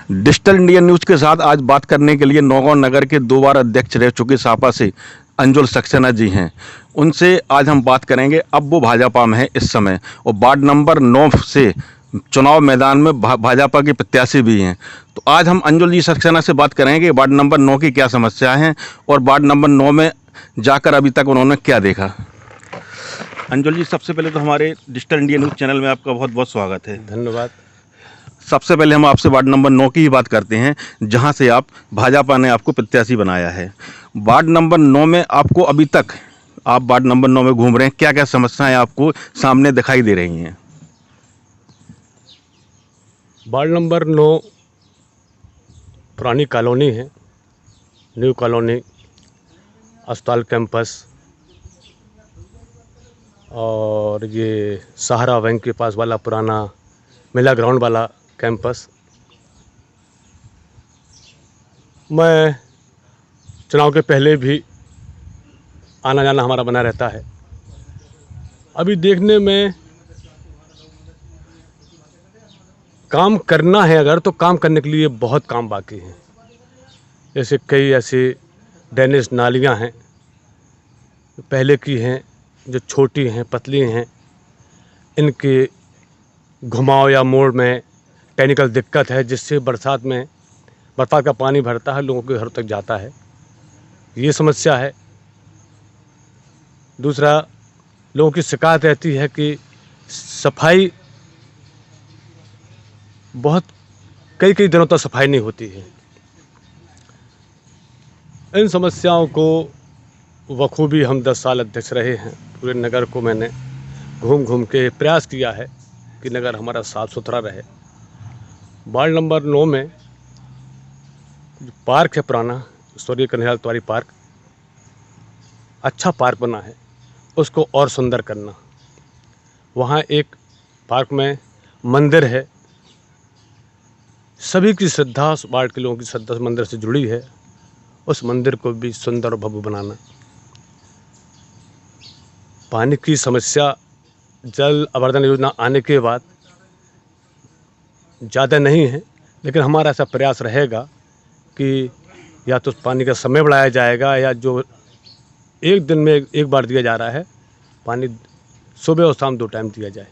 Digital India news के साथ आज बात करने के लिए नौगांव नगर के 2 बार अध्यक्ष रह चुके सपा से अंजुल सक्सेना जी हैं। उनसे आज हम बात करेंगे। अब वो भाजपा में है इस समय और वार्ड नंबर 9 से चुनाव मैदान में भाजपा के प्रत्याशी भी हैं। तो आज हम अंजुल जी सक्सेना से बात करेंगे वार्ड नंबर 9 की क्या समस्याएं हैं और वार्ड नंबर 9 में जाकर अभी तक उन्होंने क्या देखा। अंजुल जी, सबसे पहले तो हमारे डिजिटल इंडिया न्यूज़ चैनल में आपका बहुत बहुत स्वागत है। धन्यवाद। सबसे पहले हम आपसे वार्ड नंबर 9 की ही बात करते हैं, जहां से आप भाजपा ने आपको प्रत्याशी बनाया है। वार्ड नंबर 9 में आपको अभी तक, आप वार्ड नंबर 9 में घूम रहे हैं, क्या क्या समस्याएं आपको सामने दिखाई दे रही हैं? वार्ड नंबर 9 पुरानी कॉलोनी है, न्यू कॉलोनी, अस्पताल कैंपस और ये सहारा बैंक के पास वाला पुराना मेला ग्राउंड वाला कैंपस। मैं चुनाव के पहले भी आना जाना हमारा बना रहता है। अभी देखने में काम करना है, अगर तो काम करने के लिए बहुत काम बाकी हैं। जैसे कई ऐसी ड्रेनेज नालियां हैं पहले की हैं, जो छोटी हैं, पतली हैं, इनके घुमाव या मोड़ में टेक्निकल दिक्कत है, जिससे बरसात का पानी भरता है, लोगों के घर तक जाता है। ये समस्या है। दूसरा, लोगों की शिकायत रहती है कि सफाई बहुत कई दिनों तक सफाई नहीं होती है। इन समस्याओं को बखूबी हम 10 साल अध्यक्ष रहे हैं। पूरे नगर को मैंने घूम घूम के प्रयास किया है कि नगर हमारा साफ़ सुथरा रहे। वार्ड नंबर 9 में जो पार्क है पुराना, स्वर्गीय कन्हैयालाल तिवारी पार्क, अच्छा पार्क बना है, उसको और सुंदर करना। वहाँ एक पार्क में मंदिर है, सभी की श्रद्धा, वार्ड के लोगों की श्रद्धा मंदिर से जुड़ी है, उस मंदिर को भी सुंदर और भव्य बनाना। पानी की समस्या जल आवर्धन योजना आने के बाद ज़्यादा नहीं है, लेकिन हमारा ऐसा प्रयास रहेगा कि या तो पानी का समय बढ़ाया जाएगा, या जो एक दिन में एक बार दिया जा रहा है पानी, सुबह और शाम 2 टाइम दिया जाए।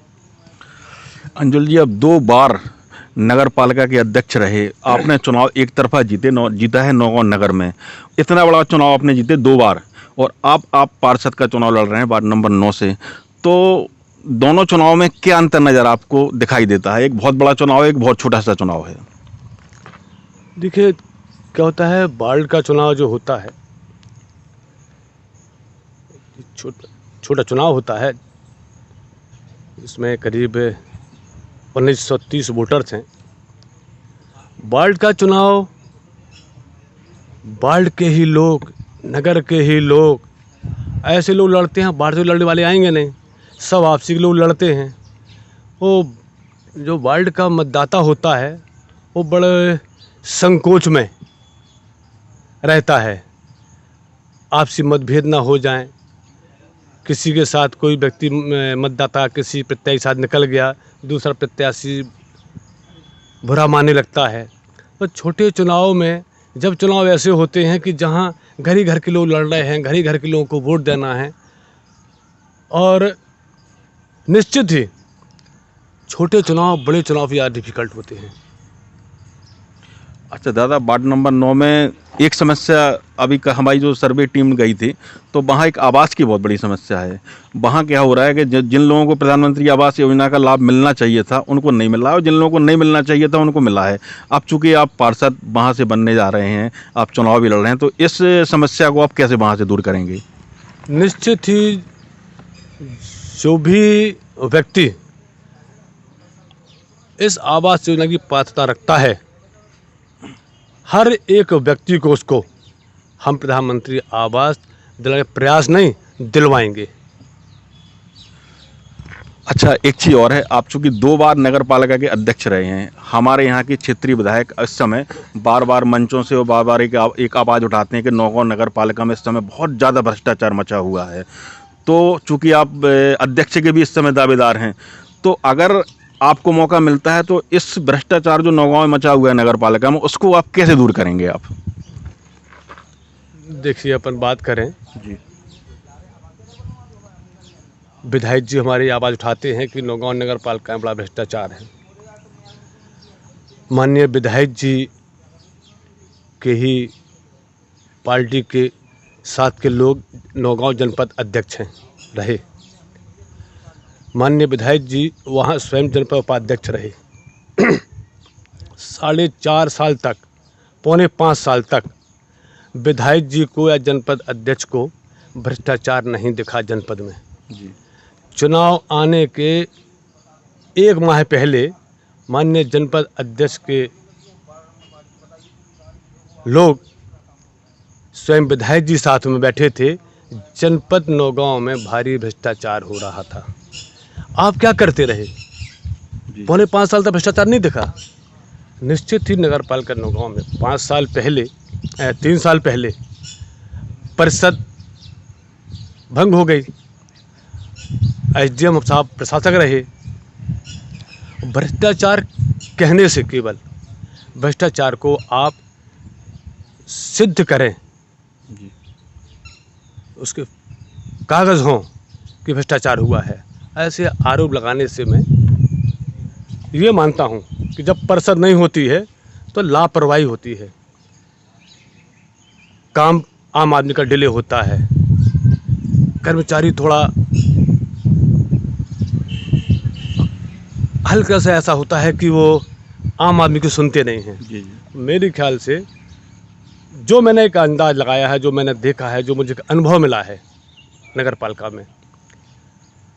अंजुल जी, अब 2 बार नगर पालिका के अध्यक्ष रहे, आपने चुनाव एक तरफा जीता है नौगांव नगर में। इतना बड़ा चुनाव आपने जीते 2 बार, और आप पार्षद का चुनाव लड़ रहे हैं वार्ड नंबर 9 से। तो दोनों चुनाव में क्या अंतर नज़र आपको दिखाई देता है? एक बहुत बड़ा चुनाव है, एक बहुत छोटा सा चुनाव है। देखिए, क्या होता है, वार्ड का चुनाव जो होता है, छोटा चुनाव होता है। इसमें करीब 1930 वोटर्स हैं। वार्ड का चुनाव वार्ड के ही लोग, नगर के ही लोग, ऐसे लोग लड़ते हैं। बाहर से लड़ने वाले आएंगे नहीं, सब आपसी के लोग लड़ते हैं। वो जो वार्ड का मतदाता होता है, वो बड़े संकोच में रहता है। आपसी मतभेद ना हो जाएं, किसी के साथ कोई व्यक्ति मतदाता किसी प्रत्याशी के साथ निकल गया, दूसरा प्रत्याशी बुरा मानने लगता है। तो छोटे चुनाव में, जब चुनाव ऐसे होते हैं कि जहां घर ही घर के लोग लड़ रहे हैं, घर ही घर के लोगों को वोट देना है, और निश्चित ही छोटे चुनाव बड़े चुनाव ज़्यादा डिफिकल्ट होते हैं। अच्छा दादा, वार्ड नंबर 9 में एक समस्या, अभी हमारी जो सर्वे टीम गई थी, तो वहाँ एक आवास की बहुत बड़ी समस्या है। वहाँ क्या हो रहा है कि जिन लोगों को प्रधानमंत्री आवास योजना का लाभ मिलना चाहिए था, उनको नहीं मिल रहा है, और जिन लोगों को नहीं मिलना चाहिए था, उनको मिला है। अब चूँकि आप पार्षद वहाँ से बनने जा रहे हैं, आप चुनाव भी लड़ रहे हैं, तो इस समस्या को आप कैसे वहाँ से दूर करेंगे? निश्चित ही जो भी व्यक्ति इस आवास योजना की पात्रता रखता है, हर एक व्यक्ति को उसको हम प्रधानमंत्री आवास दिलाने का प्रयास नहीं, दिलवाएंगे। अच्छा, एक चीज़ और है, आप चूँकि 2 बार नगर पालिका के अध्यक्ष रहे हैं, हमारे यहाँ की क्षेत्रीय विधायक इस समय बार बार मंचों से और बार बार एक आवाज़ उठाते हैं कि नौगांव नगर पालिका में इस समय बहुत ज़्यादा भ्रष्टाचार मचा हुआ है। तो चूँकि आप अध्यक्ष के भी इस समय दावेदार हैं, तो अगर आपको मौका मिलता है तो इस भ्रष्टाचार जो नौगांव में मचा हुआ है नगर पालिका में, उसको आप कैसे दूर करेंगे आप? देखिए, अपन बात करें, जी विधायक जी हमारी आवाज़ उठाते हैं कि नौगांव नगर पालिका में बड़ा भ्रष्टाचार है। माननीय विधायक जी के ही पार्टी के साथ के लोग नौगांव जनपद अध्यक्ष हैं रहे। माननीय विधायक जी वहाँ स्वयं जनपद उपाध्यक्ष रहे। 4.5 साल तक, 4.25 साल तक विधायक जी को या जनपद अध्यक्ष को भ्रष्टाचार नहीं दिखा जनपद में। जी चुनाव आने के 1 माह पहले माननीय जनपद अध्यक्ष के लोग स्वयं विधायक जी साथ में बैठे थे। जनपद नौगांव में भारी भ्रष्टाचार हो रहा था। आप क्या करते रहे? 4.25 साल तक भ्रष्टाचार नहीं दिखा। निश्चित ही नगर पालिका नौगांव में 5 साल पहले 3 साल पहले परिषद भंग हो गई। एसडीएम साहब प्रशासक रहे। भ्रष्टाचार कहने से केवल भ्रष्टाचार को आप सिद्ध करें, जी उसके कागज़ हों कि भ्रष्टाचार हुआ है, ऐसे आरोप लगाने से मैं ये मानता हूँ कि जब परिषद नहीं होती है तो लापरवाही होती है, काम आम आदमी का डिले होता है, कर्मचारी थोड़ा हल्का सा ऐसा होता है कि वो आम आदमी की सुनते नहीं हैं। जी मेरे ख्याल से जो मैंने एक अंदाज़ लगाया है, जो मैंने देखा है, जो मुझे अनुभव मिला है नगर पालिका में,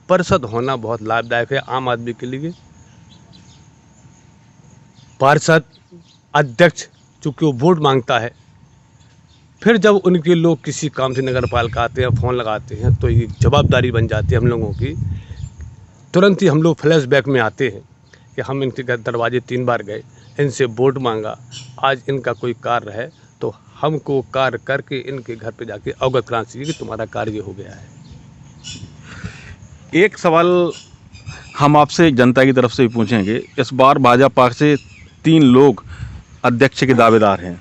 परिषद होना बहुत लाभदायक है आम आदमी के लिए। पार्षद अध्यक्ष चूँकि वो वोट मांगता है, फिर जब उनके लोग किसी काम से नगर पालिका आते हैं, फ़ोन लगाते हैं, तो ये जवाबदारी बन जाती है हम लोगों की। तुरंत ही हम लोग फ्लैशबैक में आते हैं कि हम इनके घर दरवाजे 3 बार गए, इनसे वोट मांगा, आज इनका कोई कार्य है तो हमको कार्य करके इनके घर पे जाके अवगत कराना चाहिए कि तुम्हारा कार्य हो गया है। एक सवाल हम आपसे जनता की तरफ से भी पूछेंगे। इस बार भाजपा से 3 लोग अध्यक्ष के दावेदार हैं,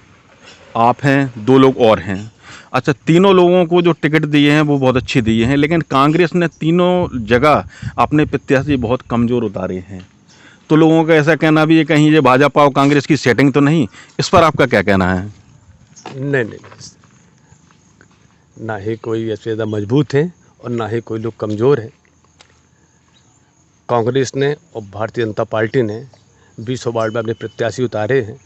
आप हैं, 2 लोग और हैं। अच्छा, तीनों लोगों को जो टिकट दिए हैं वो बहुत अच्छे दिए हैं, लेकिन कांग्रेस ने तीनों जगह अपने प्रत्याशी बहुत कमज़ोर उतारे हैं। तो लोगों का ऐसा कहना भी है कहीं ये भाजपा और कांग्रेस की सेटिंग तो नहीं? इस पर आपका क्या कहना है? नहीं, ना ही कोई ऐसे ज़्यादा मजबूत हैं और ना ही कोई लोग कमज़ोर हैं। कांग्रेस ने और भारतीय जनता पार्टी ने 20 वार्ड में अपने प्रत्याशी उतारे हैं।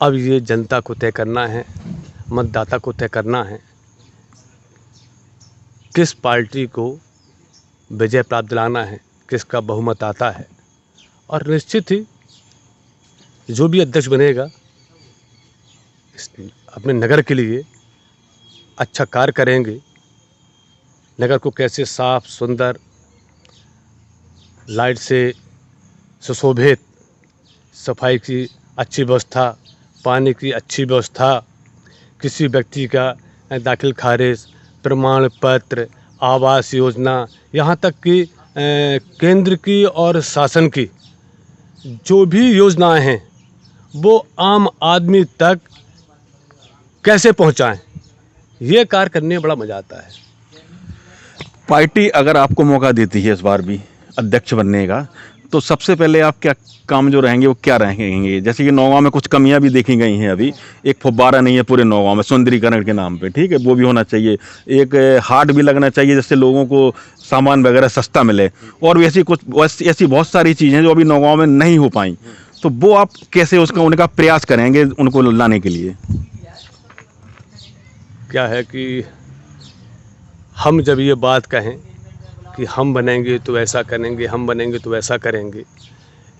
अब ये जनता को तय करना है, मतदाता को तय करना है किस पार्टी को विजय प्राप्त दिलाना है, किसका बहुमत आता है। और निश्चित ही जो भी अध्यक्ष बनेगा अपने नगर के लिए अच्छा कार्य करेंगे। नगर को कैसे साफ सुंदर, लाइट से सुशोभित, सफाई की अच्छी व्यवस्था, पानी की अच्छी व्यवस्था, किसी व्यक्ति का दाखिल खारिज, प्रमाण पत्र, आवास योजना, यहाँ तक कि केंद्र की और शासन की जो भी योजनाएं हैं वो आम आदमी तक कैसे पहुँचाएं, ये कार्य करने में बड़ा मज़ा आता है। पार्टी अगर आपको मौका देती है इस बार भी अध्यक्ष बनने का, तो सबसे पहले आप क्या काम जो रहेंगे वो क्या रहेंगे? जैसे कि नौगांव में कुछ कमियां भी देखी गई हैं। अभी एक फुब्बारा नहीं है पूरे नौगांव में सुंदरीकरण के नाम पे, ठीक है, वो भी होना चाहिए। एक हाट भी लगना चाहिए जिससे लोगों को सामान वगैरह सस्ता मिले, और भी ऐसी बहुत सारी चीज़ें जो अभी नौगांव में नहीं हो पाई। तो वो आप कैसे उनका प्रयास करेंगे उनको लाने के लिए? क्या है कि हम जब ये बात कहें कि हम बनेंगे तो ऐसा करेंगे, हम बनेंगे तो ऐसा करेंगे,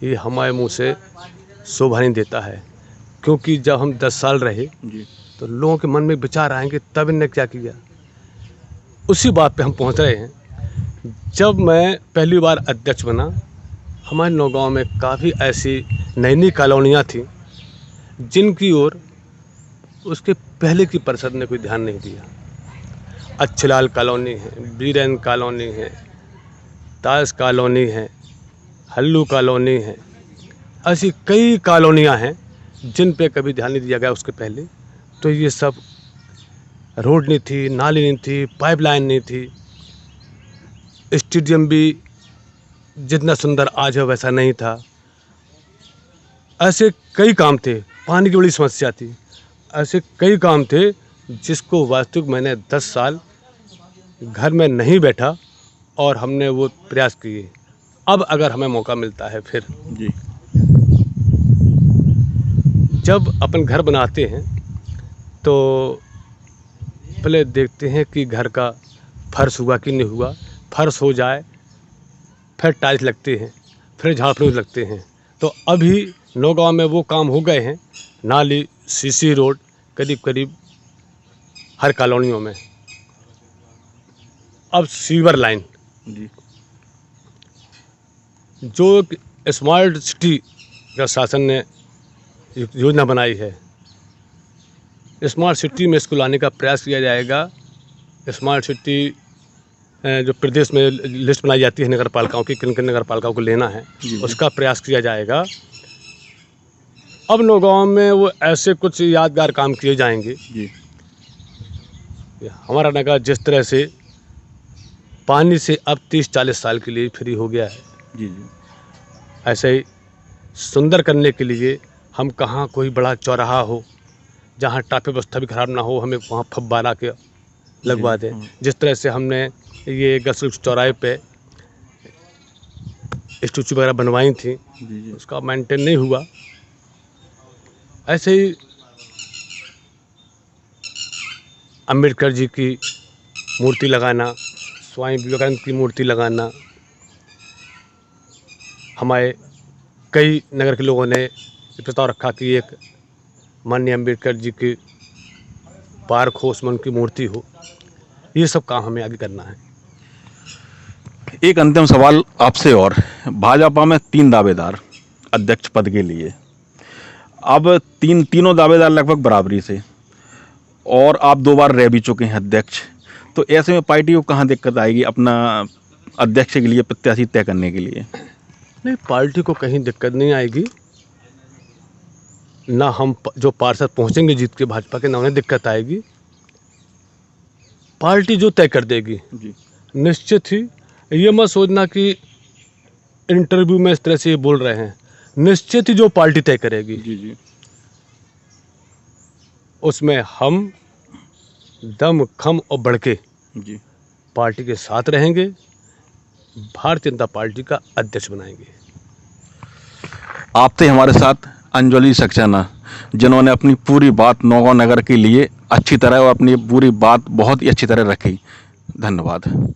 ये हमारे मुंह से शोभा नहीं देता है। क्योंकि जब हम 10 साल रहे तो लोगों के मन में विचार आएंगे तब इन्होंने क्या किया, उसी बात पे हम पहुंच रहे हैं। जब मैं पहली बार अध्यक्ष बना, हमारे नौगांव में काफ़ी ऐसी नई कॉलोनियाँ थी जिनकी ओर उसके पहले की परिषद ने कोई ध्यान नहीं दिया। अच्छलाल कॉलोनी है, बीरेन कॉलोनी है, ताज कॉलोनी है, हल्लू कॉलोनी है, ऐसी कई कॉलोनियाँ हैं जिन पे कभी ध्यान नहीं दिया गया उसके पहले। तो ये सब रोड नहीं थी, नाली नहीं थी, पाइपलाइन नहीं थी, स्टेडियम भी जितना सुंदर आज है वैसा नहीं था। ऐसे कई काम थे, पानी की बड़ी समस्या थी, ऐसे कई काम थे जिसको वास्तविक मैंने 10 साल घर में नहीं बैठा और हमने वो प्रयास किए। अब अगर हमें मौका मिलता है फिर जी जब अपन घर बनाते हैं तो पहले देखते हैं कि घर का फर्श हुआ कि नहीं हुआ। फर्श हो जाए फिर टाइल्स लगते हैं, फिर झाड़ फूस लगते हैं। तो अभी नौगांव में वो काम हो गए हैं, नाली, सीसी रोड करीब करीब हर कॉलोनियों में। अब सीवर लाइन, जी जो स्मार्ट सिटी का शासन ने योजना बनाई है, स्मार्ट सिटी में इसको लाने का प्रयास किया जाएगा। स्मार्ट सिटी जो प्रदेश में लिस्ट बनाई जाती है नगर पालिकाओं की, किन किन नगर पालिकाओं को लेना है, उसका प्रयास किया जाएगा। अब नौगांव में वो ऐसे कुछ यादगार काम किए जाएंगे। जी हमारा नगर जिस तरह से पानी से अब 30-40 साल के लिए फ्री हो गया है, जी जी ऐसे ही सुंदर करने के लिए हम कहाँ कोई बड़ा चौराहा हो जहाँ ट्रैफिक व्यवस्था भी खराब ना हो, हमें वहाँ फव्वारा के लगवा दें। जिस तरह से हमने ये गसल चौराहे पे स्टैचू वगैरह बनवाई थी, जी उसका मेंटेन नहीं हुआ। ऐसे ही अम्बेडकर जी की मूर्ति लगाना, स्वामी विवेकानंद की मूर्ति लगाना, हमारे कई नगर के लोगों ने प्रस्ताव रखा कि एक माननीय अम्बेडकर जी की पार्क हो, उसमें उनकी मूर्ति हो। ये सब काम हमें आगे करना है। एक अंतिम सवाल आपसे और, भाजपा में 3 दावेदार अध्यक्ष पद के लिए, अब तीनों दावेदार लगभग बराबरी से, और आप 2 बार रह भी चुके हैं अध्यक्ष, तो ऐसे में पार्टी को कहाँ दिक्कत आएगी अपना अध्यक्ष के लिए प्रत्याशी तय करने के लिए? नहीं, पार्टी को कहीं दिक्कत नहीं आएगी, ना हम जो पार्षद पहुंचेंगे जीत के भाजपा के, ना उन्हें दिक्कत आएगी। पार्टी जो तय कर देगी जी निश्चित ही। ये मत सोचना कि इंटरव्यू में इस तरह से ये बोल रहे हैं, निश्चित ही जो पार्टी तय करेगी जी जी उसमें हम दम खम और बढ़ के जी पार्टी के साथ रहेंगे, भारतीय जनता पार्टी का अध्यक्ष बनाएंगे। आप थे हमारे साथ अंजलि सक्सेना, जिन्होंने अपनी पूरी बात नौगांव नगर के लिए अच्छी तरह और अपनी पूरी बात बहुत ही अच्छी तरह रखी। धन्यवाद।